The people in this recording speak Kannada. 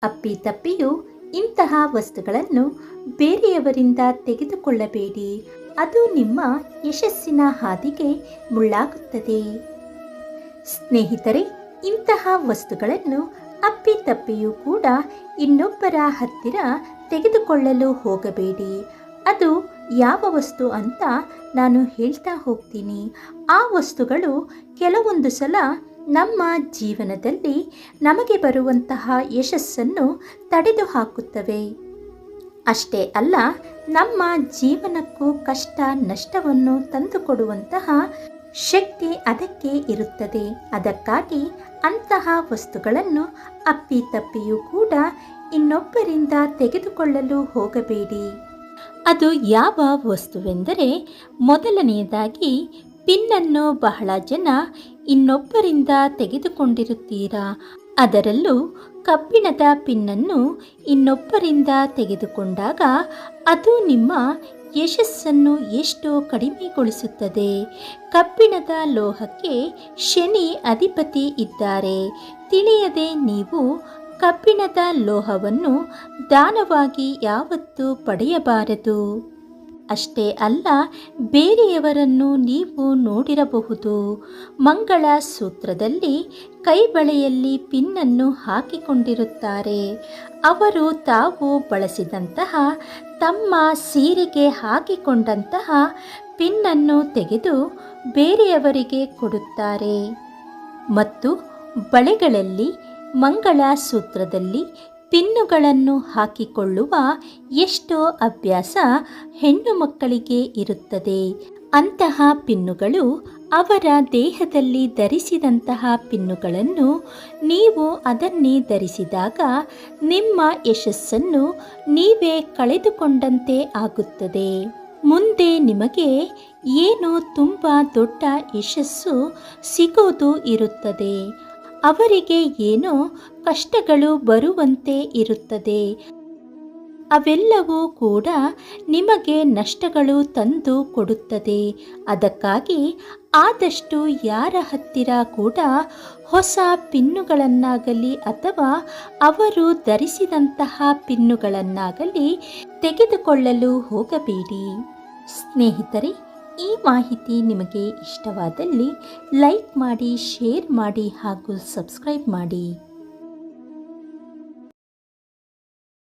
ಅಪ್ಪಿತಪ್ಪಿಯೂ ಇಂತಹ ವಸ್ತುಗಳನ್ನು ಬೇರೆಯವರಿಂದ ತೆಗೆದುಕೊಳ್ಳಬೇಡಿ. ಅದು ನಿಮ್ಮ ಯಶಸ್ಸಿನ ಹಾದಿಗೆ ಮುಳ್ಳಾಗುತ್ತದೆ. ಸ್ನೇಹಿತರೆ, ಇಂತಹ ವಸ್ತುಗಳನ್ನು ಅಪ್ಪಿತಪ್ಪಿಯೂ ಕೂಡ ಇನ್ನೊಬ್ಬರ ಹತ್ತಿರ ತೆಗೆದುಕೊಳ್ಳಲು ಹೋಗಬೇಡಿ. ಅದು ಯಾವ ವಸ್ತು ಅಂತ ನಾನು ಹೇಳ್ತಾ ಹೋಗ್ತೀನಿ. ಆ ವಸ್ತುಗಳು ಕೆಲವೊಂದು ಸಲ ನಮ್ಮ ಜೀವನದಲ್ಲಿ ನಮಗೆ ಬರುವಂತಹ ಯಶಸ್ಸನ್ನು ತಡೆದು ಹಾಕುತ್ತವೆ. ಅಷ್ಟೇ ಅಲ್ಲ, ನಮ್ಮ ಜೀವನಕ್ಕೂ ಕಷ್ಟ ನಷ್ಟವನ್ನು ತಂದುಕೊಡುವಂತಹ ಶಕ್ತಿ ಅದಕ್ಕೆ ಇರುತ್ತದೆ. ಅದಕ್ಕಾಗಿ ಅಂತಹ ವಸ್ತುಗಳನ್ನು ಅಪ್ಪಿತಪ್ಪಿಯೂ ಕೂಡ ಇನ್ನೊಬ್ಬರಿಂದ ತೆಗೆದುಕೊಳ್ಳಲು ಹೋಗಬೇಡಿ. ಅದು ಯಾವ ವಸ್ತುವೆಂದರೆ, ಮೊದಲನೆಯದಾಗಿ ಪಿನ್ನನ್ನು ಬಹಳ ಜನ ಇನ್ನೊಬ್ಬರಿಂದ ತೆಗೆದುಕೊಂಡಿರುತ್ತೀರಾ. ಅದರಲ್ಲೂ ಕಬ್ಬಿಣದ ಪಿನ್ನನ್ನು ಇನ್ನೊಬ್ಬರಿಂದ ತೆಗೆದುಕೊಂಡಾಗ ಅದು ನಿಮ್ಮ ಯಶಸ್ಸನ್ನು ಎಷ್ಟೋ ಕಡಿಮೆಗೊಳಿಸುತ್ತದೆ. ಕಬ್ಬಿಣದ ಲೋಹಕ್ಕೆ ಶನಿ ಅಧಿಪತಿ ಇದ್ದಾರೆ. ತಿಳಿಯದೆ ನೀವು ಕಬ್ಬಿಣದ ಲೋಹವನ್ನು ದಾನವಾಗಿ ಯಾವತ್ತೂ ಪಡೆಯಬಾರದು. ಅಷ್ಟೇ ಅಲ್ಲ, ಬೇರೆಯವರನ್ನು ನೀವು ನೋಡಿರಬಹುದು, ಮಂಗಳ ಸೂತ್ರದಲ್ಲಿ ಕೈಬಳೆಯಲ್ಲಿ ಪಿನ್ನನ್ನು ಹಾಕಿಕೊಂಡಿರುತ್ತಾರೆ. ಅವರು ತಾವು ಬಳಸಿದಂತಹ ತಮ್ಮ ಸೀರೆಗೆ ಹಾಕಿಕೊಂಡಂತಹ ಪಿನ್ನನ್ನು ತೆಗೆದು ಬೇರೆಯವರಿಗೆ ಕೊಡುತ್ತಾರೆ. ಮತ್ತು ಬಳೆಗಳಲ್ಲಿ ಮಂಗಳ ಸೂತ್ರದಲ್ಲಿ ಪಿನ್ನುಗಳನ್ನು ಹಾಕಿಕೊಳ್ಳುವ ಎಷ್ಟೋ ಅಭ್ಯಾಸ ಹೆಣ್ಣು ಮಕ್ಕಳಿಗೆ ಇರುತ್ತದೆ. ಅಂತಹ ಪಿನ್ನುಗಳು ಅವರ ದೇಹದಲ್ಲಿ ಧರಿಸಿದಂತಹ ಪಿನ್ನುಗಳನ್ನು ನೀವು ಅದನ್ನೇ ಧರಿಸಿದಾಗ ನಿಮ್ಮ ಯಶಸ್ಸನ್ನು ನೀವೇ ಕಳೆದುಕೊಂಡಂತೆ ಆಗುತ್ತದೆ. ಮುಂದೆ ನಿಮಗೆ ಏನೋ ತುಂಬ ದೊಡ್ಡ ಯಶಸ್ಸು ಸಿಗೋದು ಇರುತ್ತದೆ. ಅವರಿಗೆ ಏನೋ ಕಷ್ಟಗಳು ಬರುವಂತೆ ಇರುತ್ತದೆ. ಅವೆಲ್ಲವೂ ಕೂಡ ನಿಮಗೆ ನಷ್ಟಗಳು ತಂದು ಕೊಡುತ್ತದೆ. ಅದಕ್ಕಾಗಿ ಆದಷ್ಟು ಯಾರ ಹತ್ತಿರ ಕೂಡ ಹೊಸ ಪಿನ್ನುಗಳನ್ನಾಗಲಿ ಅಥವಾ ಅವರು ಧರಿಸಿದಂತಹ ಪಿನ್ನುಗಳನ್ನಾಗಲಿ ತೆಗೆದುಕೊಳ್ಳಲು ಹೋಗಬೇಡಿ. ಸ್ನೇಹಿತರೆ, ಈ ಮಾಹಿತಿ ನಿಮಗೆ ಇಷ್ಟವಾದಲ್ಲಿ ಲೈಕ್ ಮಾಡಿ, ಶೇರ್ ಮಾಡಿ ಹಾಗೂ ಸಬ್ಸ್ಕ್ರೈಬ್ ಮಾಡಿ.